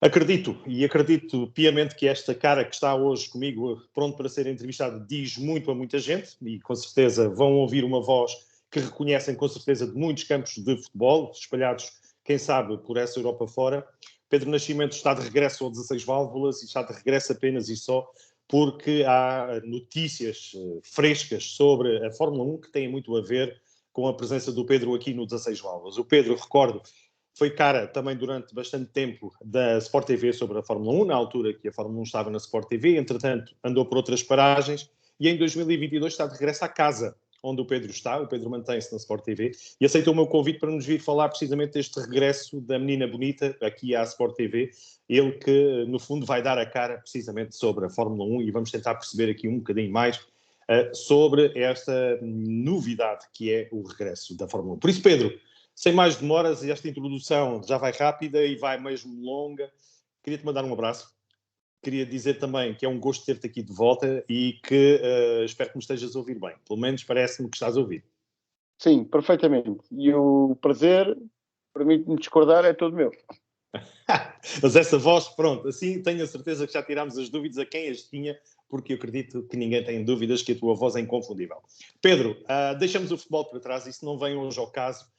Acredito, e acredito piamente que esta cara que está hoje comigo, pronto para ser entrevistado, diz muito a muita gente, e com certeza vão ouvir uma voz que reconhecem com certeza de muitos campos de futebol, espalhados, quem sabe, por essa Europa fora. Pedro Nascimento está de regresso ao 16 Válvulas e está de regresso apenas e só porque há notícias frescas sobre a Fórmula 1 que têm muito a ver com a presença do Pedro aqui no 16 Válvulas. O Pedro, recordo, foi cara também durante bastante tempo da Sport TV sobre a Fórmula 1, na altura que a Fórmula 1 estava na Sport TV, entretanto andou por outras paragens e em 2022 está de regresso à casa onde o Pedro está. O Pedro mantém-se na Sport TV e aceitou o meu convite para nos vir falar precisamente deste regresso da menina bonita aqui à Sport TV. Ele que, no fundo, vai dar a cara precisamente sobre a Fórmula 1 e vamos tentar perceber aqui um bocadinho mais sobre esta novidade que é o regresso da Fórmula 1. Por isso, Pedro, sem mais demoras, esta introdução já vai rápida e vai mesmo longa. Queria-te mandar um abraço. Queria dizer também que é um gosto ter-te aqui de volta e que espero que me estejas a ouvir bem. Pelo menos parece-me que estás a ouvir. Sim, perfeitamente. E o prazer, permite-me discordar, é todo meu. Mas essa voz, pronto, assim tenho a certeza que já tirámos as dúvidas a quem as tinha, porque eu acredito que ninguém tem dúvidas que a tua voz é inconfundível. Pedro, deixamos o futebol para trás, isso não vem hoje ao caso.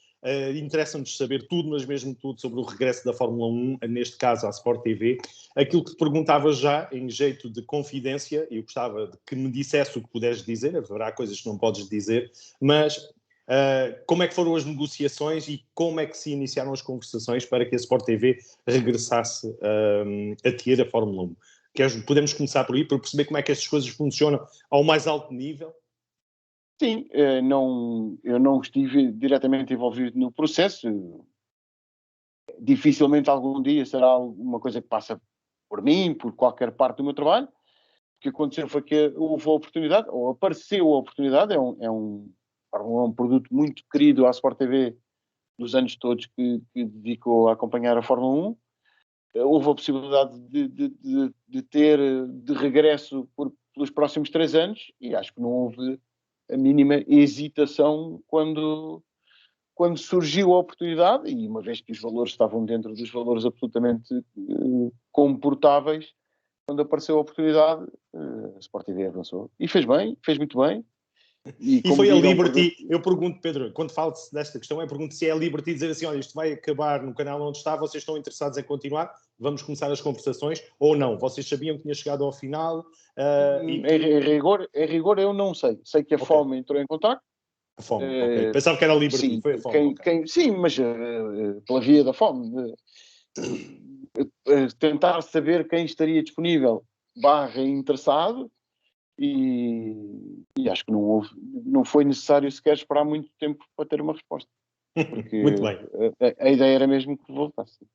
Interessa-nos saber tudo, mas mesmo tudo sobre o regresso da Fórmula 1, neste caso à Sport TV. Aquilo que te perguntava já, em jeito de confidência, eu gostava de que me dissesse o que puderes dizer, haverá coisas que não podes dizer, mas como é que foram as negociações e como é que se iniciaram as conversações para que a Sport TV regressasse a ter a Fórmula 1? Podemos começar por aí, para perceber como é que estas coisas funcionam ao mais alto nível? Sim, eu não estive diretamente envolvido no processo. Dificilmente algum dia será uma coisa que passa por mim, por qualquer parte do meu trabalho. O que aconteceu foi que houve a oportunidade, ou apareceu a oportunidade, é um produto muito querido à Sport TV dos anos todos que dedicou a acompanhar a Fórmula 1. Houve a possibilidade de ter de regresso pelos próximos 3 anos e acho que não houve a mínima hesitação quando surgiu a oportunidade, e uma vez que os valores estavam dentro dos valores absolutamente comportáveis, quando apareceu a oportunidade, a Sport TV avançou. E fez bem, fez muito bem. E foi a Liberty, eu pergunto, Pedro, quando falo-se desta questão, eu pergunto se é a Liberty dizer assim, olha, isto vai acabar no canal onde está, vocês estão interessados em continuar, vamos começar as conversações, ou não? Vocês sabiam que tinha chegado ao final? Em rigor eu não sei. Sei que a FOM entrou em contacto. A FOM, ok. Pensava que era a Liberty, sim, foi a FOM. Sim, mas pela via da FOM. Tentar saber quem estaria disponível / interessado e acho que não foi necessário sequer esperar muito tempo para ter uma resposta. Porque Muito bem. A ideia era mesmo que voltasse.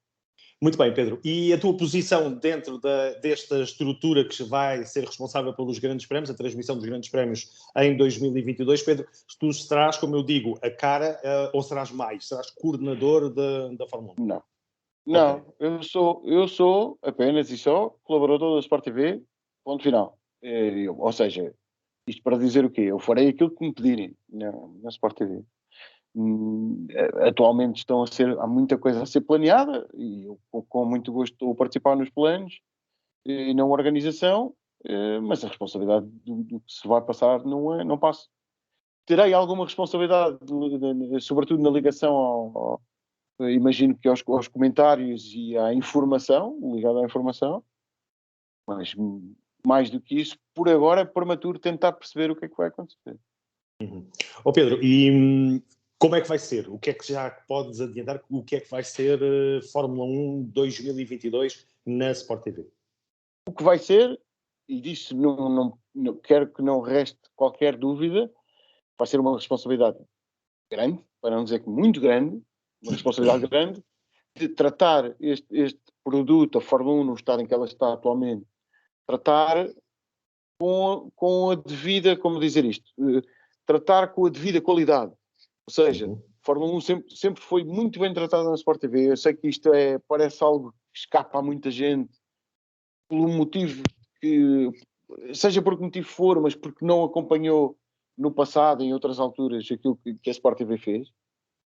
Muito bem, Pedro. E a tua posição dentro desta estrutura que vai ser responsável pelos grandes prémios, a transmissão dos grandes prémios em 2022, Pedro, tu serás, como eu digo, a cara ou serás mais? Serás coordenador da Fórmula 1? Não, okay. eu sou apenas e só colaborador da Sport TV, ponto final. Ou seja, isto para dizer o quê? Eu farei aquilo que me pedirem na Sport TV. Atualmente há muita coisa a ser planeada e eu com muito gosto estou a participar nos planos e na organização, mas a responsabilidade do que se vai passar não passo. Terei alguma responsabilidade, sobretudo na ligação imagino que aos comentários e à informação, ligada à informação, mas mais do que isso, por agora é prematuro tentar perceber o que é que vai acontecer. Pedro, e como é que vai ser? O que é que já podes adiantar? O que é que vai ser Fórmula 1 2022 na Sport TV? O que vai ser, e disso não quero que não reste qualquer dúvida, vai ser uma responsabilidade grande, para não dizer que muito grande, uma responsabilidade grande, de tratar este produto, a Fórmula 1, no estado em que ela está atualmente, tratar com a devida, como dizer isto, tratar com a devida qualidade. Ou seja, a Fórmula 1 sempre foi muito bem tratada na Sport TV. Eu sei que isto parece algo que escapa a muita gente, pelo motivo que, seja por que motivo for, mas porque não acompanhou no passado, em outras alturas, aquilo que a Sport TV fez.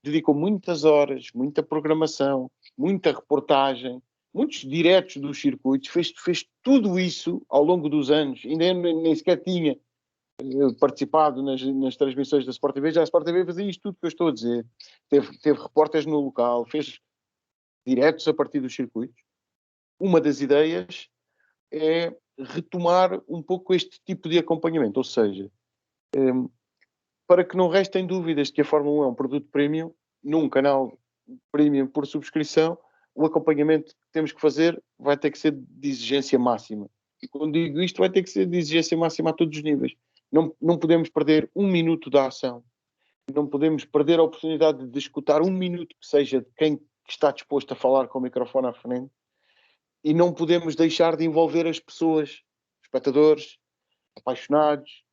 Dedicou muitas horas, muita programação, muita reportagem, muitos diretos dos circuitos, fez tudo isso ao longo dos anos, ainda nem sequer tinha participado nas transmissões da Sport TV, já a Sport TV fazia isto tudo que eu estou a dizer. Teve repórteres no local, fez diretos a partir dos circuitos. Uma das ideias é retomar um pouco este tipo de acompanhamento, ou seja, para que não restem dúvidas que a Fórmula 1 é um produto premium, num canal premium por subscrição, o acompanhamento que temos que fazer vai ter que ser de exigência máxima. E quando digo isto, vai ter que ser de exigência máxima a todos os níveis. Não podemos perder um minuto da ação. Não podemos perder a oportunidade de escutar um minuto que seja de quem está disposto a falar com o microfone à frente. E não podemos deixar de envolver as pessoas, espectadores, apaixonados,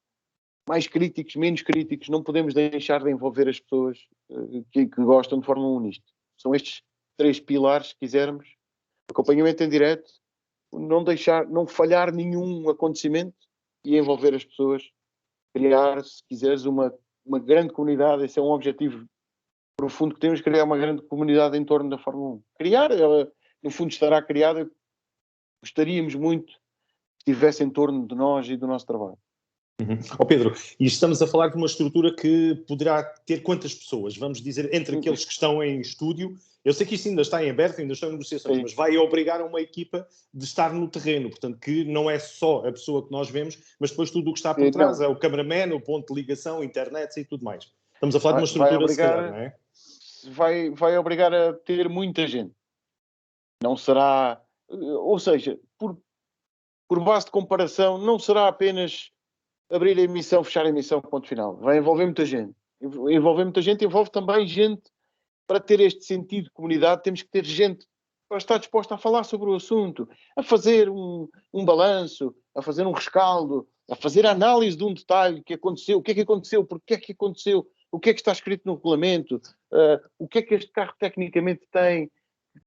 mais críticos, menos críticos. Não podemos deixar de envolver as pessoas que gostam de Fórmula 1 nisto. São estes 3 pilares, se quisermos. Acompanhamento em direto, não falhar nenhum acontecimento e envolver as pessoas. Criar, se quiseres, uma grande comunidade. Esse é um objetivo profundo que temos, criar uma grande comunidade em torno da Fórmula 1. Criar, ela no fundo estará criada. Gostaríamos muito que estivesse em torno de nós e do nosso trabalho. Pedro, e estamos a falar de uma estrutura que poderá ter quantas pessoas? Vamos dizer, entre aqueles que estão em estúdio. Eu sei que isso ainda está em aberto, ainda estão em negociações, mas vai obrigar a uma equipa de estar no terreno. Portanto, que não é só a pessoa que nós vemos, mas depois tudo o que está por trás. É o cameraman, o ponto de ligação, internet e tudo mais. Estamos a falar de uma estrutura, se calhar, não é? Vai obrigar a ter muita gente. Não será... Ou seja, por base de comparação, não será apenas abrir a emissão, fechar a emissão, ponto final. Vai envolver muita gente. Envolve também gente. Para ter este sentido de comunidade, temos que ter gente para estar disposta a falar sobre o assunto, a fazer um balanço, a fazer um rescaldo, a fazer a análise de um detalhe que aconteceu, o que é que aconteceu, porque é que aconteceu, o que é que está escrito no regulamento, o que é que este carro tecnicamente tem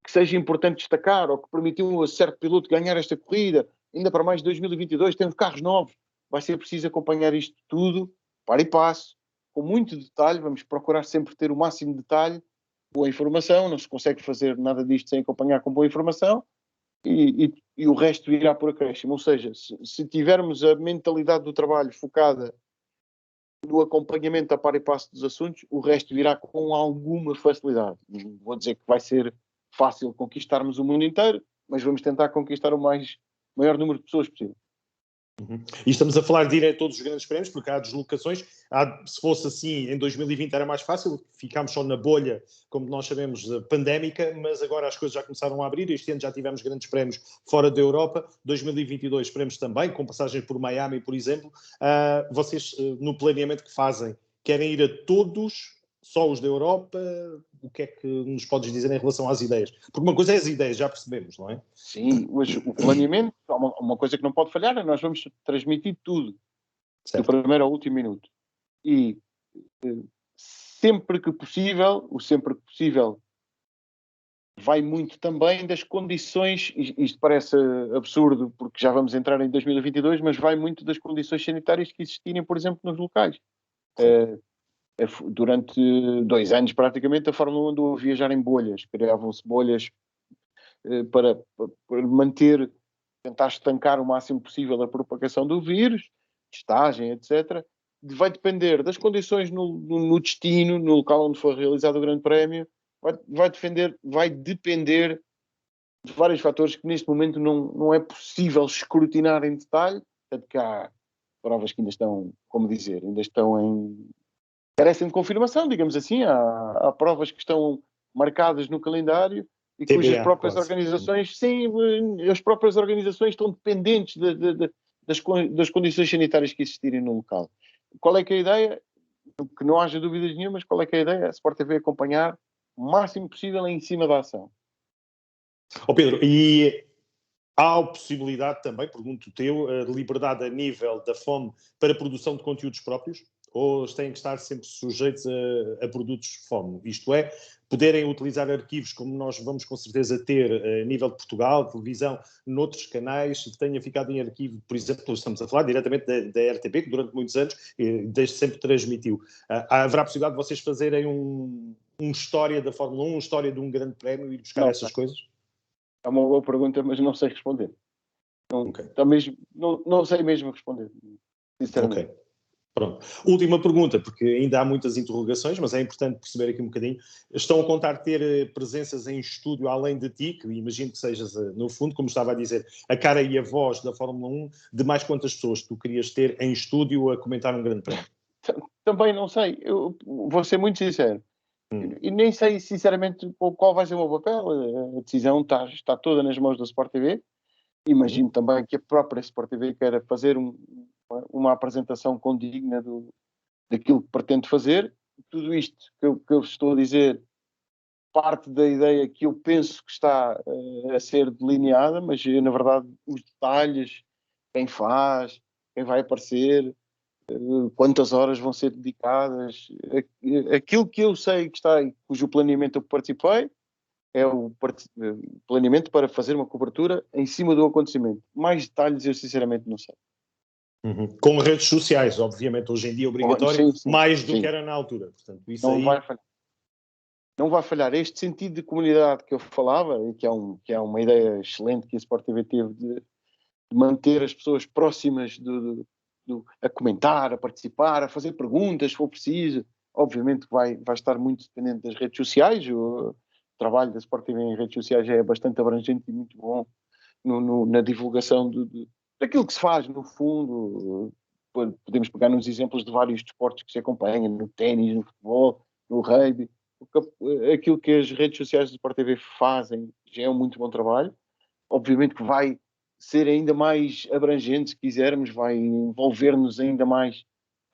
que seja importante destacar, ou que permitiu a certo piloto ganhar esta corrida, ainda para mais de 2022, temos carros novos. Vai ser preciso acompanhar isto tudo, para e passo, com muito detalhe. Vamos procurar sempre ter o máximo de detalhe, boa informação. Não se consegue fazer nada disto sem acompanhar com boa informação, e o resto irá por acréscimo. Ou seja, se tivermos a mentalidade do trabalho focada no acompanhamento a par e passo dos assuntos, o resto virá com alguma facilidade. Não vou dizer que vai ser fácil conquistarmos o mundo inteiro, mas vamos tentar conquistar o maior número de pessoas possível. E estamos a falar de ir a todos os grandes prémios, porque há deslocações. Se fosse assim, em 2020 era mais fácil, ficámos só na bolha, como nós sabemos, pandémica, mas agora as coisas já começaram a abrir. Este ano já tivemos grandes prémios fora da Europa. 2022 esperemos também, com passagens por Miami, por exemplo. Vocês, no planeamento que fazem, querem ir a todos, só os da Europa? O que é que nos podes dizer em relação às ideias? Porque uma coisa é as ideias, já percebemos, não é? Sim, mas o planeamento, uma coisa que não pode falhar é nós vamos transmitir tudo, do primeiro ao último minuto. E sempre que possível vai muito também das condições, isto parece absurdo porque já vamos entrar em 2022, mas vai muito das condições sanitárias que existirem, por exemplo, nos locais. Durante 2 anos, praticamente, a Fórmula 1 andou a viajar em bolhas. Criavam-se bolhas para manter, tentar estancar o máximo possível a propagação do vírus, testagem, etc. Vai depender das condições no destino, no local onde for realizado o Grande Prémio. Vai depender de vários fatores que neste momento não é possível escrutinar em detalhe, tanto que há provas que ainda estão, como dizer, carecem de confirmação, digamos assim. Há provas que estão marcadas no calendário e cujas próprias organizações, as próprias organizações estão dependentes das condições sanitárias que existirem no local. Qual é que é a ideia? Que não haja dúvidas nenhumas, qual é que é a ideia? A Sport TV acompanhar o máximo possível em cima da ação. Pedro, e há a possibilidade também, pergunto teu, de liberdade a nível da FOM para produção de conteúdos próprios? Ou têm que estar sempre sujeitos a produtos FOM? Isto é, poderem utilizar arquivos como nós vamos com certeza ter a nível de Portugal, televisão, noutros canais, que tenha ficado em arquivo, por exemplo, estamos a falar diretamente da RTP, que durante muitos anos, desde sempre transmitiu. Haverá a possibilidade de vocês fazerem uma história da Fórmula 1, uma história de um grande prémio e buscar essas coisas? É uma boa pergunta, mas não sei responder. Ok. Não sei mesmo responder, sinceramente. Ok. Pronto. Última pergunta, porque ainda há muitas interrogações, mas é importante perceber aqui um bocadinho. Estão a contar ter presenças em estúdio além de ti, que imagino que sejas, no fundo, como estava a dizer, a cara e a voz da Fórmula 1, de mais quantas pessoas tu querias ter em estúdio a comentar um grande prémio? Também não sei. Eu vou ser muito sincero. E nem sei, sinceramente, qual vai ser o meu papel. A decisão está toda nas mãos da Sport TV. Imagino também que a própria Sport TV queira fazer uma apresentação condigna daquilo que pretende fazer. Tudo isto que eu estou a dizer parte da ideia que eu penso que está a ser delineada, mas na verdade os detalhes, quem faz, quem vai aparecer, quantas horas vão ser dedicadas, aquilo que eu sei que está aí, cujo planeamento eu participei, é o planeamento para fazer uma cobertura em cima do acontecimento. Mais detalhes eu sinceramente não sei. Com redes sociais, obviamente, hoje em dia é obrigatório, Sim, sim, mais do que sim. era na altura. Portanto, isso Não aí. vai falhar. Não vai falhar. Este sentido de comunidade que eu falava, e que é uma ideia excelente que a Sport TV teve de manter as pessoas próximas a comentar, a participar, a fazer perguntas, se for preciso. Obviamente vai estar muito dependente das redes sociais. O trabalho da Sport TV em redes sociais é bastante abrangente e muito bom na divulgação daquilo que se faz, no fundo. Podemos pegar nos exemplos de vários desportos que se acompanham, no ténis, no futebol, no rugby. Aquilo que as redes sociais do Sport TV fazem já é um muito bom trabalho. Obviamente que vai ser ainda mais abrangente, se quisermos, vai envolver-nos ainda mais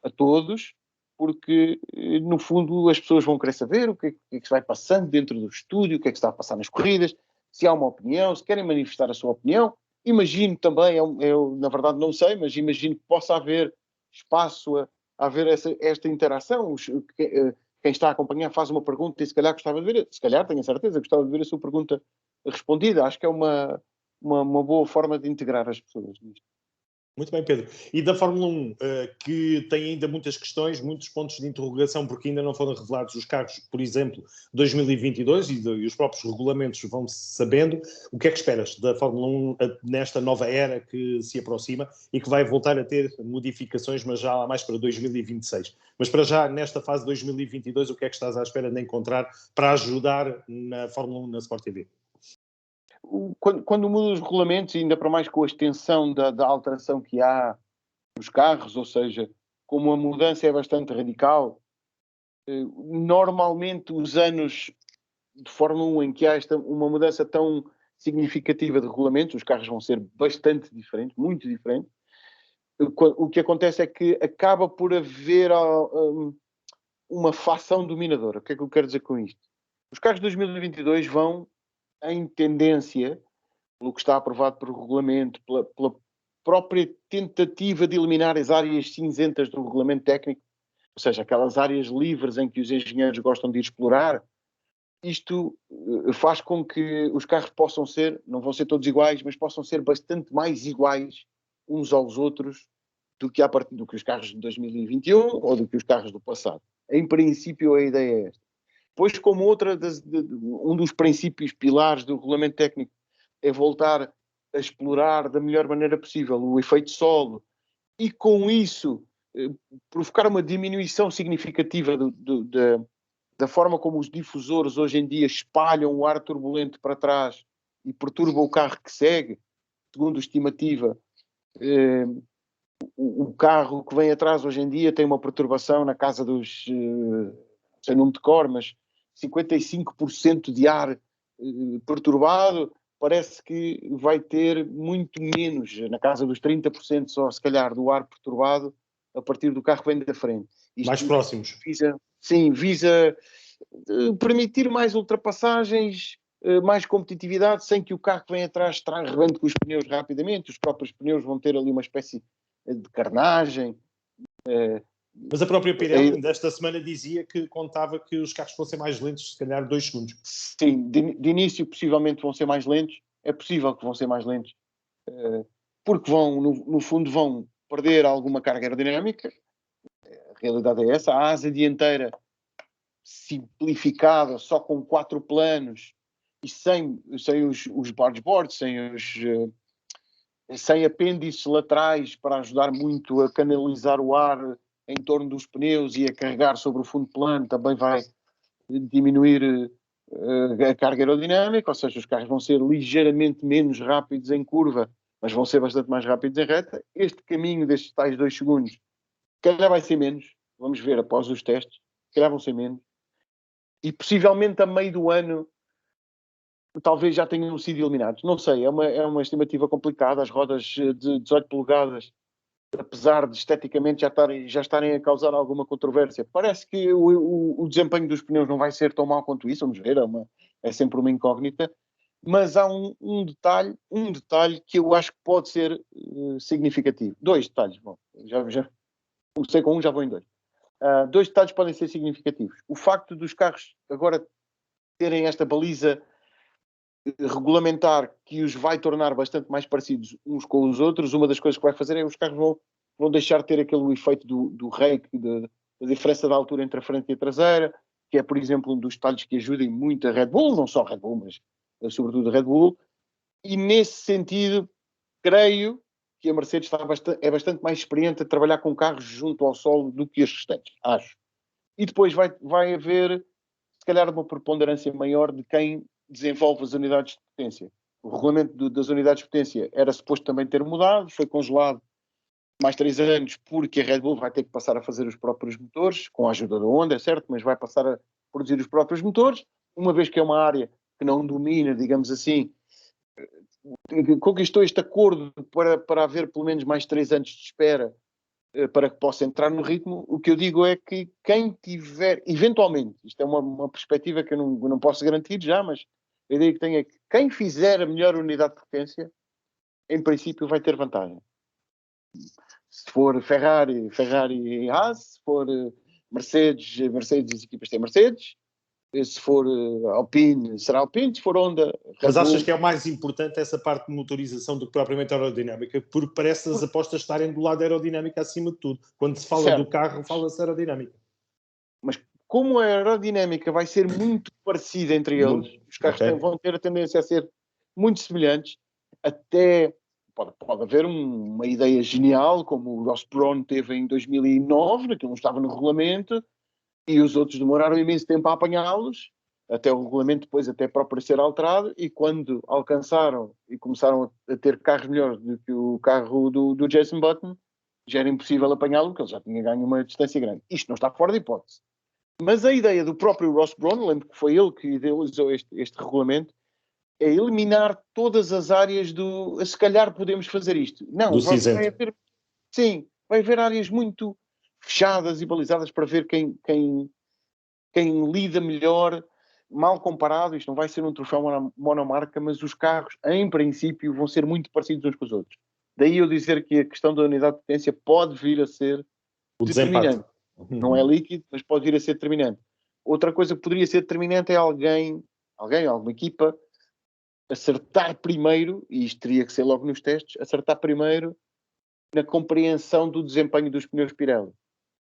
a todos, porque no fundo as pessoas vão querer saber o que é que se vai passando dentro do estúdio, o que é que está a passar nas corridas, se há uma opinião, se querem manifestar a sua opinião. Imagino também, eu na verdade não sei, mas imagino que possa haver espaço a haver esta interação. Quem está a acompanhar faz uma pergunta e se calhar gostava de ver, se calhar tenho a certeza, gostava de ver a sua pergunta respondida. Acho que é uma boa forma de integrar as pessoas nisto. Muito bem, Pedro. E da Fórmula 1, que tem ainda muitas questões, muitos pontos de interrogação, porque ainda não foram revelados os carros, por exemplo, 2022, e os próprios regulamentos vão sabendo. O que é que esperas da Fórmula 1 nesta nova era que se aproxima e que vai voltar a ter modificações, mas já mais para 2026? Mas para já, nesta fase de 2022, o que é que estás à espera de encontrar para ajudar na Fórmula 1 na Sport TV? Quando muda os regulamentos, ainda para mais com a extensão da alteração que há nos carros, ou seja, como a mudança é bastante radical, normalmente os anos de Fórmula 1 em que há uma mudança tão significativa de regulamentos, os carros vão ser bastante diferentes, muito diferentes. O que acontece é que acaba por haver uma fação dominadora. O que é que eu quero dizer com isto? Os carros de 2022 vão, em tendência, pelo que está aprovado por regulamento, pela própria tentativa de eliminar as áreas cinzentas do regulamento técnico, ou seja, aquelas áreas livres em que os engenheiros gostam de explorar, isto faz com que os carros possam ser, não vão ser todos iguais, mas possam ser bastante mais iguais uns aos outros do que os carros de 2021 ou do que os carros do passado. Em princípio, a ideia é esta. Pois, como um dos princípios pilares do regulamento técnico é voltar a explorar da melhor maneira possível o efeito solo e, com isso, provocar uma diminuição significativa da forma como os difusores hoje em dia espalham o ar turbulento para trás e perturbam o carro que segue, segundo a estimativa, o carro que vem atrás hoje em dia tem uma perturbação na casa dos, sem número de cor, mas 55% de ar perturbado, parece que vai ter muito menos, na casa dos 30% só, se calhar, do ar perturbado a partir do carro que vem da frente. Mais próximos. Visa permitir mais ultrapassagens, mais competitividade, sem que o carro que vem atrás arrebente com os pneus rapidamente. Os próprios pneus vão ter ali uma espécie de carnagem. Mas a própria Pirelli desta semana dizia que contava que os carros fossem mais lentos, se calhar 2 segundos. Sim, de início possivelmente vão ser mais lentos. É possível que vão ser mais lentos. Porque vão, no fundo, vão perder alguma carga aerodinâmica. A realidade é essa. A asa dianteira simplificada, só com 4 planos, e sem os bargeboards, sem apêndices laterais para ajudar muito a canalizar o ar em torno dos pneus e a carregar sobre o fundo plano, também vai diminuir a carga aerodinâmica, ou seja, os carros vão ser ligeiramente menos rápidos em curva, mas vão ser bastante mais rápidos em reta. Este caminho destes tais 2 segundos, se calhar vai ser menos, vamos ver após os testes, se calhar vão ser menos, e possivelmente a meio do ano talvez já tenham sido eliminados. Não sei, é uma estimativa complicada. As rodas de 18 polegadas, apesar de esteticamente já estarem a causar alguma controvérsia, parece que o desempenho dos pneus não vai ser tão mau quanto isso. Vamos ver, é sempre uma incógnita. Mas há um detalhe que eu acho que pode ser significativo. 2 detalhes. Bom, já comecei com um, já vou em 2. 2 detalhes podem ser significativos. O facto dos carros agora terem esta baliza regulamentar que os vai tornar bastante mais parecidos uns com os outros. Uma das coisas que vai fazer é os carros vão deixar de ter aquele efeito do rake, da diferença da altura entre a frente e a traseira, que é, por exemplo, um dos detalhes que ajudem muito a Red Bull, não só a Red Bull, mas sobretudo a Red Bull. E nesse sentido, creio que a Mercedes é bastante mais experiente a trabalhar com carros junto ao solo do que as restantes, acho. E depois vai haver, se calhar, uma preponderância maior de quem desenvolve as unidades de potência. O regulamento das unidades de potência era suposto também ter mudado, foi congelado mais 3 anos, porque a Red Bull vai ter que passar a fazer os próprios motores, com a ajuda da Honda, é certo, mas vai passar a produzir os próprios motores, uma vez que é uma área que não domina, digamos assim, conquistou este acordo para haver pelo menos mais 3 anos de espera para que possa entrar no ritmo. O que eu digo é que quem tiver, eventualmente, isto é uma perspectiva que eu não posso garantir já, mas a ideia que tenho é que quem fizer a melhor unidade de potência, em princípio vai ter vantagem. Se for Ferrari e Haas, se for Mercedes, as equipas têm Mercedes, se for Alpine, será Alpine, se for Honda, Red Mas achas Bull. que é o mais importante essa parte de motorização do que propriamente a aerodinâmica? Porque parece as apostas estarem do lado da aerodinâmica acima de tudo. Quando se fala Certo. do carro, fala-se aerodinâmica. Mas como a aerodinâmica vai ser muito parecida entre eles, os carros vão ter a tendência a ser muito semelhantes, até pode haver uma ideia genial, como o Ross Brawn teve em 2009, que não estava no regulamento, e os outros demoraram imenso tempo a apanhá-los, até o regulamento depois até próprio ser alterado, e quando alcançaram e começaram a ter carros melhores do que o carro do Jason Button, já era impossível apanhá-lo, porque ele já tinha ganho uma distância grande. Isto não está fora de hipótese. Mas a ideia do próprio Ross Brawn, lembro que foi ele que idealizou este regulamento, é eliminar todas as áreas se calhar podemos fazer isto. Não, vai haver, sim, vai haver áreas muito fechadas e balizadas para ver quem lida melhor, mal comparado. Isto não vai ser um troféu monomarca, mas os carros, em princípio, vão ser muito parecidos uns com os outros. Daí eu dizer que a questão da unidade de potência pode vir a ser determinante. Não é líquido, mas pode vir a ser determinante. Outra coisa que poderia ser determinante é alguma equipa, acertar primeiro, e isto teria que ser logo nos testes, acertar primeiro na compreensão do desempenho dos pneus Pirelli.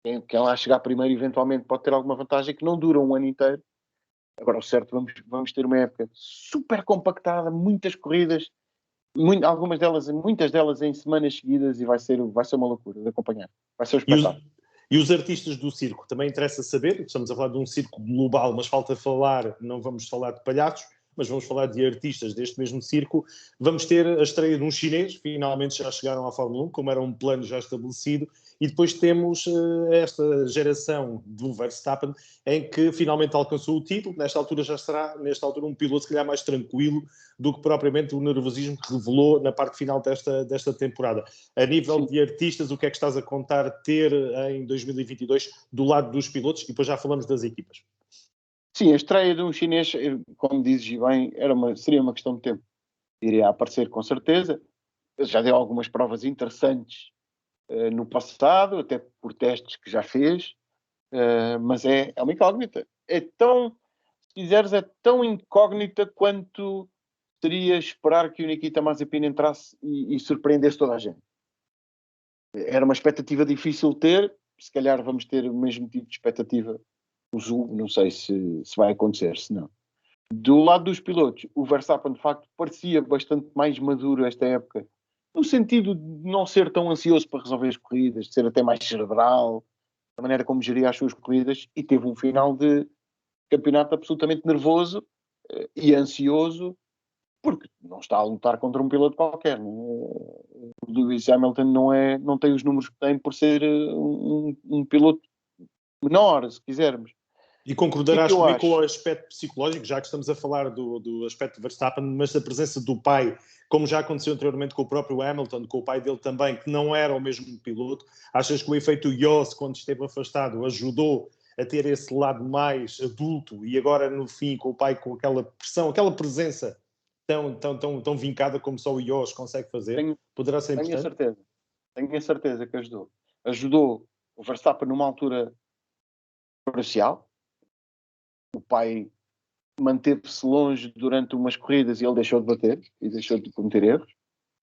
Quem lá chegar primeiro, eventualmente, pode ter alguma vantagem que não dura um ano inteiro. Agora, o certo, vamos ter uma época super compactada, muitas corridas, muitas delas em semanas seguidas, e vai ser uma loucura de acompanhar. Vai ser um espetáculo. E os artistas do circo, também interessa saber, estamos a falar de um circo global, mas falta falar, não vamos falar de palhaços, mas vamos falar de artistas deste mesmo circo. Vamos ter a estreia de um chinês, finalmente já chegaram à Fórmula 1, como era um plano já estabelecido, e depois temos esta geração do Verstappen, em que finalmente alcançou o título. Nesta altura já será, um piloto se calhar mais tranquilo do que propriamente o nervosismo que revelou na parte final desta temporada. A nível de artistas, o que é que estás a contar ter em 2022 do lado dos pilotos? E depois já falamos das equipas. Sim, a estreia de um chinês, como dizes bem, seria uma questão de tempo. Iria aparecer com certeza. Ele já deu algumas provas interessantes no passado, até por testes que já fez, mas é uma incógnita. Se quiseres, é tão incógnita quanto seria esperar que o Nikita Mazepin entrasse e surpreendesse toda a gente. Era uma expectativa difícil de ter, se calhar vamos ter o mesmo tipo de expectativa. Não sei se vai acontecer, se não. Do lado dos pilotos, o Verstappen de facto parecia bastante mais maduro esta época, no sentido de não ser tão ansioso para resolver as corridas, de ser até mais cerebral, da maneira como geria as suas corridas, e teve um final de campeonato absolutamente nervoso e ansioso, porque não está a lutar contra um piloto qualquer. Não é? O Lewis Hamilton não tem os números que tem por ser um piloto menor, se quisermos. E O que é concordarás que eu comigo com o acho? aspecto psicológico, já que estamos a falar do aspecto de Verstappen, mas da presença do pai, como já aconteceu anteriormente com o próprio Hamilton, com o pai dele também, que não era o mesmo piloto. Achas que o efeito Yost, quando esteve afastado, ajudou a ter esse lado mais adulto e agora no fim com o pai com aquela pressão, aquela presença tão vincada como só o Yost consegue fazer? Poderá ser Tenho a importante? certeza. Tenho a certeza que ajudou. Ajudou o Verstappen numa altura crucial. O pai manteve-se longe durante umas corridas e ele deixou de bater e deixou de cometer erros.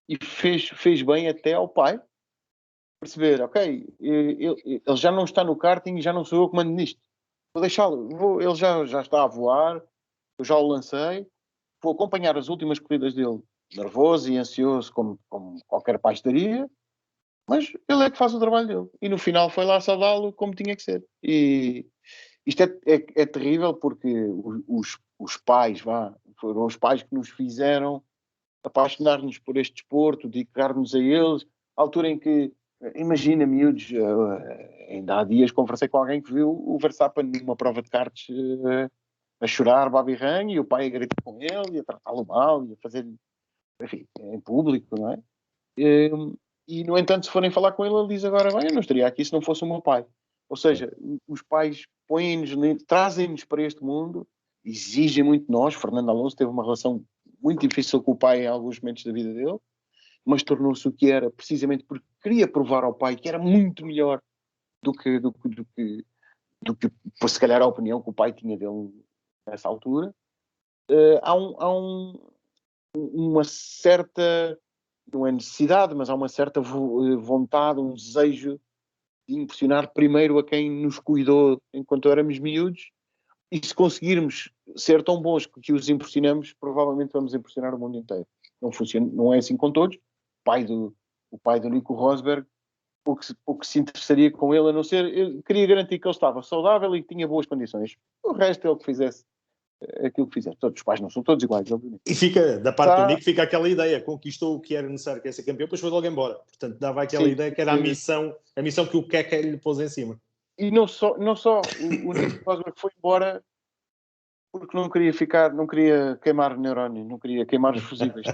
E fez bem até ao pai perceber, ok, ele já não está no karting e já não sou eu que mando nisto. Vou deixá-lo. Ele já está a voar, eu já o lancei. Vou acompanhar as últimas corridas dele nervoso e ansioso, como qualquer pai estaria, mas ele é que faz o trabalho dele. E no final foi lá saudá-lo como tinha que ser. E isto é terrível porque os pais, foram os pais que nos fizeram apaixonar-nos por este desporto, dedicar-nos a eles, à altura em que, imagina, miúdos, ainda há dias conversei com alguém que viu o Verstappen numa prova de karts a chorar babirranho e o pai a gritar com ele e a tratá-lo mal e a fazer, enfim, em público, não é? E, no entanto, se forem falar com ele, ele diz agora, bem, eu não estaria aqui se não fosse o meu pai. Ou seja, os pais põem-nos, trazem-nos para este mundo, exigem muito de nós. Fernando Alonso teve uma relação muito difícil com o pai em alguns momentos da vida dele, mas tornou-se o que era precisamente porque queria provar ao pai que era muito melhor do que, por se calhar, a opinião que o pai tinha dele nessa altura. Há uma certa, não é necessidade, mas há uma certa vontade, um desejo de impressionar primeiro a quem nos cuidou enquanto éramos miúdos, e se conseguirmos ser tão bons que os impressionamos, provavelmente vamos impressionar o mundo inteiro. Não funciona, não é assim com todos. O pai do Nico Rosberg, o que se interessaria com ele, a não ser, eu queria garantir que ele estava saudável e que tinha boas condições. O resto ele que fizesse aquilo que fizesse. Todos os pais não são todos iguais, obviamente. E fica, da parte do Nico, fica aquela ideia, conquistou o que era necessário que ser campeão, depois foi logo embora. Portanto, dava aquela sim, ideia que era a missão que o Keke lhe pôs em cima. E não só o Nico Rosberg foi embora porque não queria queimar neurónios, não queria queimar os fusíveis.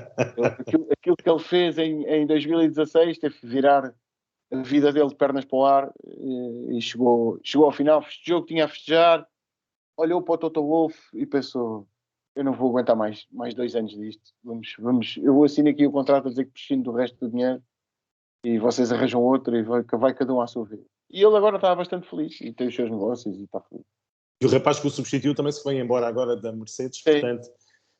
Aquilo que ele fez em 2016 teve que virar a vida dele de pernas para o ar e chegou ao final, festejou o que tinha a festejar, olhou para o Toto Wolff e pensou, eu não vou aguentar mais 2 anos disto, eu assino aqui o contrato a dizer que prescindo do resto do dinheiro e vocês arranjam outro e vai cada um à sua vida. E ele agora está bastante feliz e tem os seus negócios e está feliz. E o rapaz que o substituiu também se foi embora agora da Mercedes, Sim. portanto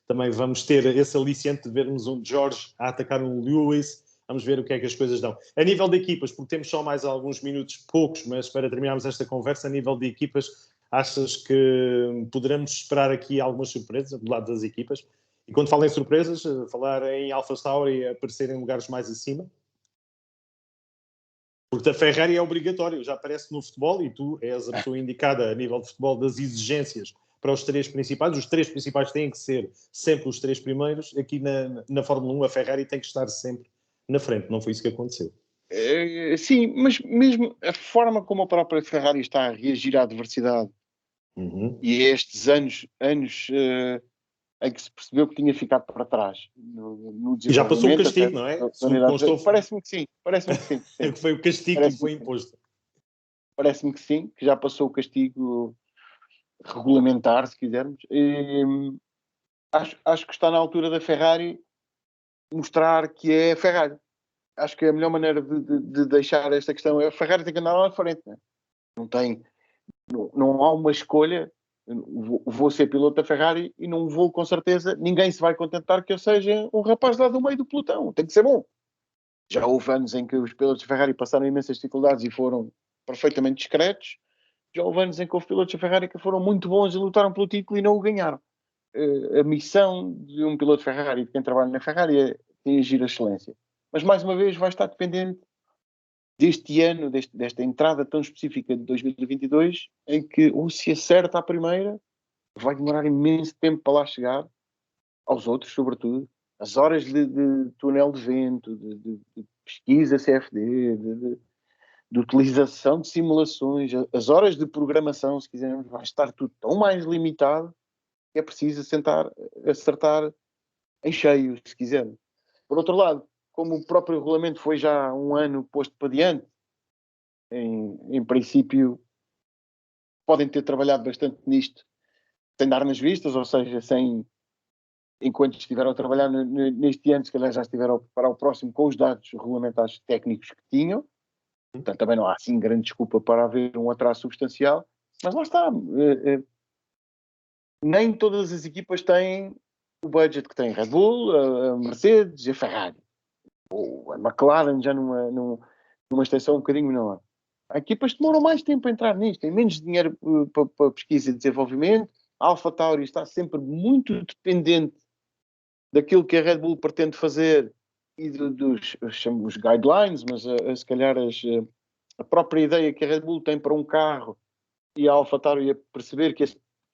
também vamos ter esse aliciente de vermos um George a atacar um Lewis. Vamos ver o que é que as coisas dão. A nível de equipas, porque temos só mais alguns minutos, poucos, mas para terminarmos esta conversa, a nível de equipas, achas que poderemos esperar aqui algumas surpresas do lado das equipas? E quando falo em surpresas, falar em AlphaTauri aparecer em lugares mais acima? Porque a Ferrari é obrigatório, já aparece no futebol e tu és a pessoa indicada a nível de futebol das exigências para os 3 principais. Os 3 principais têm que ser sempre os 3 primeiros. Aqui na Fórmula 1 a Ferrari tem que estar sempre na frente. Não foi isso que aconteceu. Sim, mas mesmo a forma como a própria Ferrari está a reagir à adversidade e a estes anos em que se percebeu que tinha ficado para trás no E já passou o castigo, até, não é? Parece-me que sim. Sim. Foi o castigo que foi imposto. Parece-me que sim, que já passou o castigo regulamentar, se quisermos. Acho que está na altura da Ferrari mostrar que é a Ferrari. Acho que a melhor maneira de deixar esta questão é a Ferrari tem que andar lá na frente. Né? Não há uma escolha. Vou ser piloto da Ferrari e não vou, com certeza, ninguém se vai contentar que eu seja um rapaz lá do meio do pelotão. Tem que ser bom. Já houve anos em que os pilotos da Ferrari passaram imensas dificuldades e foram perfeitamente discretos. Já houve anos em que houve pilotos da Ferrari que foram muito bons e lutaram pelo título e não o ganharam. a missão de um piloto Ferrari, de quem trabalha na Ferrari, é atingir a excelência. Mas, mais uma vez, vai estar dependente deste ano, desta entrada tão específica de 2022, em que, ou se acerta a primeira, vai demorar imenso tempo para lá chegar, aos outros, sobretudo. As horas de túnel de vento, de pesquisa CFD, de utilização de simulações, as horas de programação, se quisermos, vai estar tudo tão mais limitado que é preciso acertar em cheio, se quiser. Por outro lado, como o próprio regulamento foi já há um ano posto para diante, em princípio podem ter trabalhado bastante nisto sem dar nas vistas, ou seja, enquanto estiveram a trabalhar neste ano, se calhar já estiveram a preparar o próximo com os dados regulamentares técnicos que tinham. Portanto, também não há assim grande desculpa para haver um atraso substancial, mas lá está. Nem todas as equipas têm o budget que tem a Red Bull, a Mercedes e a Ferrari. Ou a McLaren já numa extensão um bocadinho menor. Há equipas que demoram mais tempo a entrar nisto, têm menos dinheiro para pesquisa e desenvolvimento. A AlphaTauri está sempre muito dependente daquilo que a Red Bull pretende fazer e os guidelines, mas se calhar a própria ideia que a Red Bull tem para um carro, e a AlphaTauri a perceber que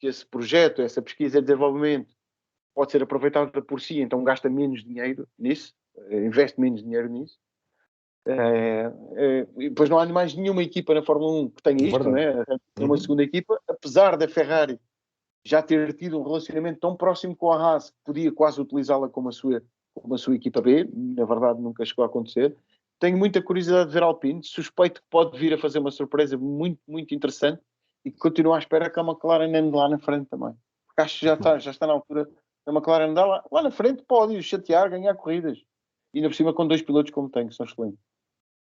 esse projeto, essa pesquisa e desenvolvimento pode ser aproveitada por si, então gasta menos dinheiro nisso, investe menos dinheiro nisso. E depois não há mais nenhuma equipa na Fórmula 1 que tenha isto, não é? É uma segunda equipa, apesar da Ferrari já ter tido um relacionamento tão próximo com a Haas que podia quase utilizá-la como a sua equipa B. Na verdade nunca chegou a acontecer. Tenho muita curiosidade de ver a Alpine, suspeito que pode vir a fazer uma surpresa muito, muito interessante e que continuo à espera que a McLaren ande lá na frente também, porque acho que já está na altura da McLaren andar lá na frente, pode chatear, ganhar corridas, e ainda por cima com 2 pilotos como tem, que são excelentes.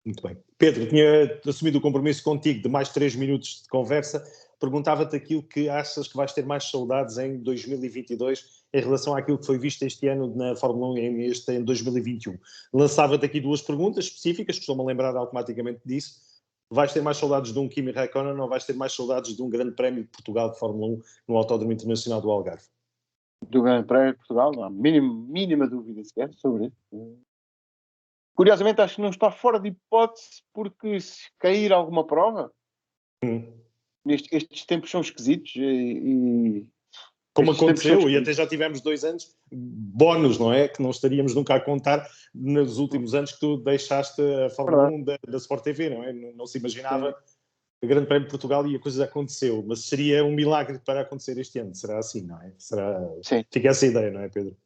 Muito bem. Pedro, tinha assumido o compromisso contigo de mais 3 minutos de conversa. Perguntava-te aquilo que achas que vais ter mais saudades em 2022 em relação àquilo que foi visto este ano na Fórmula 1 em 2021. Lançava-te aqui 2 perguntas específicas, estou-me a lembrar automaticamente disso. Vais ter mais saudades de um Kimi Räikkönen ou vais ter mais saudades de um Grande Prémio de Portugal de Fórmula 1 no Autódromo Internacional do Algarve? Do Grande Prémio de Portugal, não há mínima dúvida sequer sobre isso. Curiosamente, acho que não está fora de hipótese, porque se cair alguma prova, estes tempos são esquisitos e como aconteceu, e até já tivemos 2 anos bónus, não é? Que não estaríamos nunca a contar nos últimos anos que tu deixaste a Fórmula 1 da Sport TV, não é? Não se imaginava o Grande Prémio de Portugal e a coisa aconteceu, mas seria um milagre para acontecer este ano, será assim, não é? Fica essa ideia, não é, Pedro?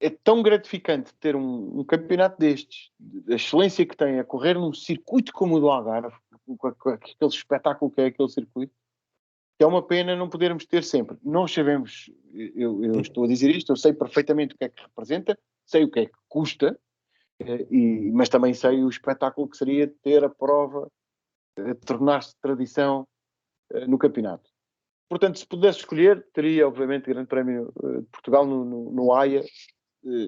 É tão gratificante ter um campeonato destes, a excelência que tem a correr num circuito como o do Algarve, com aquele espetáculo que é aquele circuito, que é uma pena não podermos ter sempre. Nós sabemos, eu estou a dizer isto, eu sei perfeitamente o que é que representa, sei o que é que custa, mas também sei o espetáculo que seria ter a prova tornar-se tradição no campeonato. Portanto, se pudesse escolher, teria obviamente o Grande Prémio de Portugal no AIA,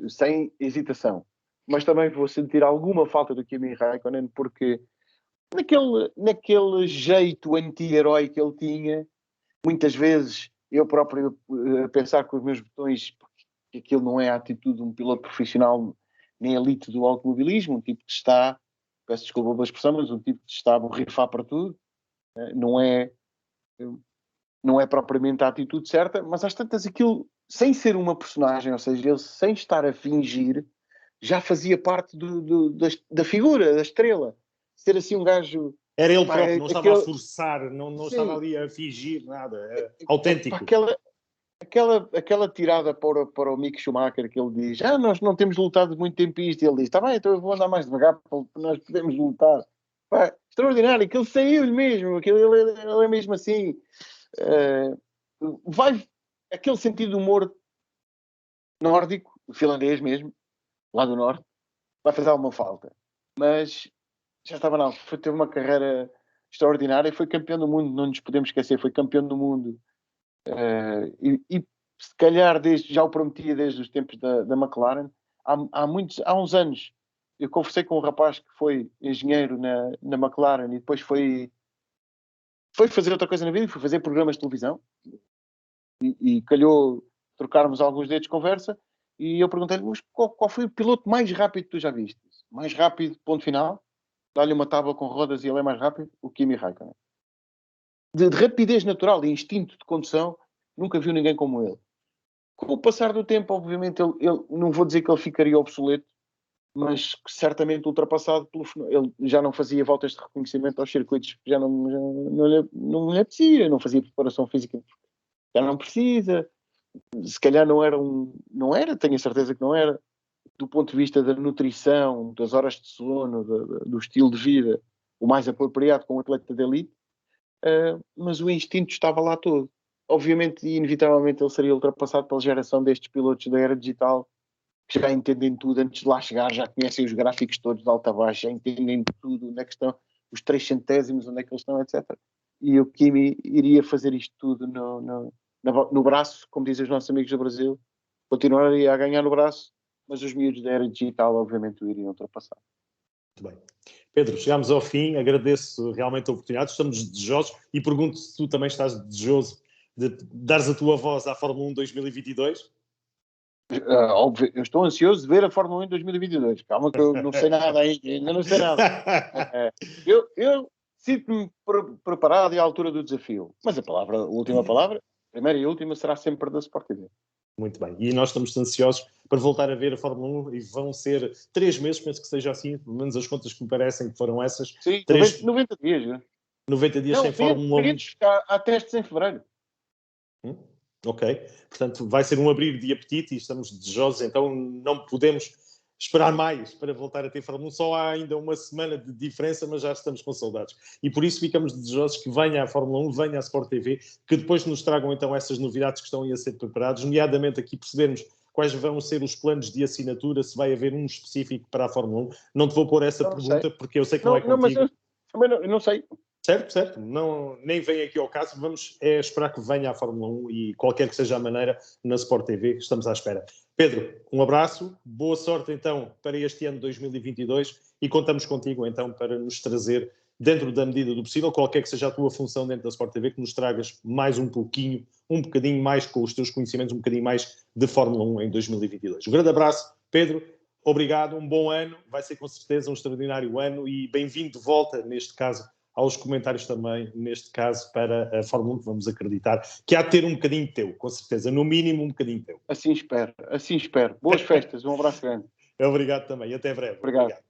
sem hesitação. Mas também vou sentir alguma falta do Kimi Räikkönen, porque naquele jeito anti-herói que ele tinha, muitas vezes eu próprio a pensar com os meus botões que aquilo não é a atitude de um piloto profissional nem elite do automobilismo, um tipo que está, peço desculpa pela expressão, mas um tipo que está a borrifar para tudo, não é propriamente a atitude certa, mas às tantas aquilo, sem ser uma personagem, ou seja, ele sem estar a fingir, já fazia parte da figura, da estrela. Ser assim um gajo... Era ele próprio, não estava a forçar, não estava ali a fingir nada, era autêntico. Aquela tirada para o Mick Schumacher, que ele diz, nós não temos lutado muito tempo isto, e ele diz, está bem, então eu vou andar mais devagar para nós podermos lutar. Pá, extraordinário, que ele saiu-lhe mesmo, ele é mesmo assim. Vai aquele sentido de humor nórdico, finlandês mesmo, lá do norte, vai fazer alguma falta. Mas já estava não, teve uma carreira extraordinária e foi campeão do mundo, não nos podemos esquecer, foi campeão do mundo. E se calhar já o prometia desde os tempos da McLaren. Há uns anos eu conversei com um rapaz que foi engenheiro na McLaren e depois foi fazer outra coisa na vida, foi fazer programas de televisão. e calhou trocarmos alguns dedos de conversa, e eu perguntei-lhe, mas qual foi o piloto mais rápido que tu já viste? Mais rápido, ponto final, dá-lhe uma tábua com rodas e ele é mais rápido, o Kimi Raikkonen. De rapidez natural e instinto de condução, nunca viu ninguém como ele. Com o passar do tempo, obviamente, ele não vou dizer que ele ficaria obsoleto, mas certamente ultrapassado pelo ele já não fazia voltas de reconhecimento aos circuitos, já não lhe apetecia, não fazia preparação física, já não precisa, se calhar não era, tenho a certeza que não era, do ponto de vista da nutrição, das horas de sono, do estilo de vida, o mais apropriado com um atleta de elite, mas o instinto estava lá todo. Obviamente e inevitavelmente ele seria ultrapassado pela geração destes pilotos da era digital, que já entendem tudo antes de lá chegar, já conhecem os gráficos todos de alta a baixo, já entendem tudo, onde é que estão os 3 centésimos, onde é que eles estão, etc. E o Kimi iria fazer isto tudo no braço, como dizem os nossos amigos do Brasil, continuaria a ganhar no braço, mas os miúdos da era digital obviamente o iriam ultrapassar. Muito bem. Pedro, chegámos ao fim, agradeço realmente a oportunidade, estamos desejosos e pergunto se tu também estás desejoso de dares a tua voz à Fórmula 1 2022? Óbvio, eu estou ansioso de ver a Fórmula 1 em 2022. Calma que eu não sei nada ainda não sei nada. Eu sinto-me preparado e à altura do desafio. Mas a última palavra, primeira e última, será sempre da Sport TV. Muito bem. E nós estamos ansiosos para voltar a ver a Fórmula 1 e vão ser 3 meses, penso que seja assim, pelo menos as contas que me parecem que foram essas. Sim, 90 dias. Né? 90 dias sem Fórmula 1. Há testes em fevereiro. Ok. Portanto, vai ser um abrir de apetite e estamos desejosos, então não podemos esperar mais para voltar a ter Fórmula 1. Só há ainda uma semana de diferença, mas já estamos com saudades. E por isso ficamos desejosos que venha a Fórmula 1, venha a Sport TV, que depois nos tragam então essas novidades que estão aí a ser preparadas, nomeadamente aqui percebermos quais vão ser os planos de assinatura, se vai haver um específico para a Fórmula 1. Não te vou pôr essa pergunta, porque eu sei que não é contigo. Mas eu não sei. Certo. Não, nem vem aqui ao caso. Vamos esperar que venha a Fórmula 1 e qualquer que seja a maneira, na Sport TV, estamos à espera. Pedro, um abraço, boa sorte então para este ano 2022 e contamos contigo então para nos trazer, dentro da medida do possível, qualquer que seja a tua função dentro da Sport TV, que nos tragas mais um bocadinho mais com os teus conhecimentos, um bocadinho mais de Fórmula 1 em 2022. Um grande abraço, Pedro, obrigado, um bom ano, vai ser com certeza um extraordinário ano e bem-vindo de volta, neste caso, aos comentários também, neste caso, para a Fórmula 1, que vamos acreditar que há de ter um bocadinho teu, com certeza, no mínimo um bocadinho teu. Assim espero. Boas festas, um abraço grande. Obrigado também, até breve. Obrigado.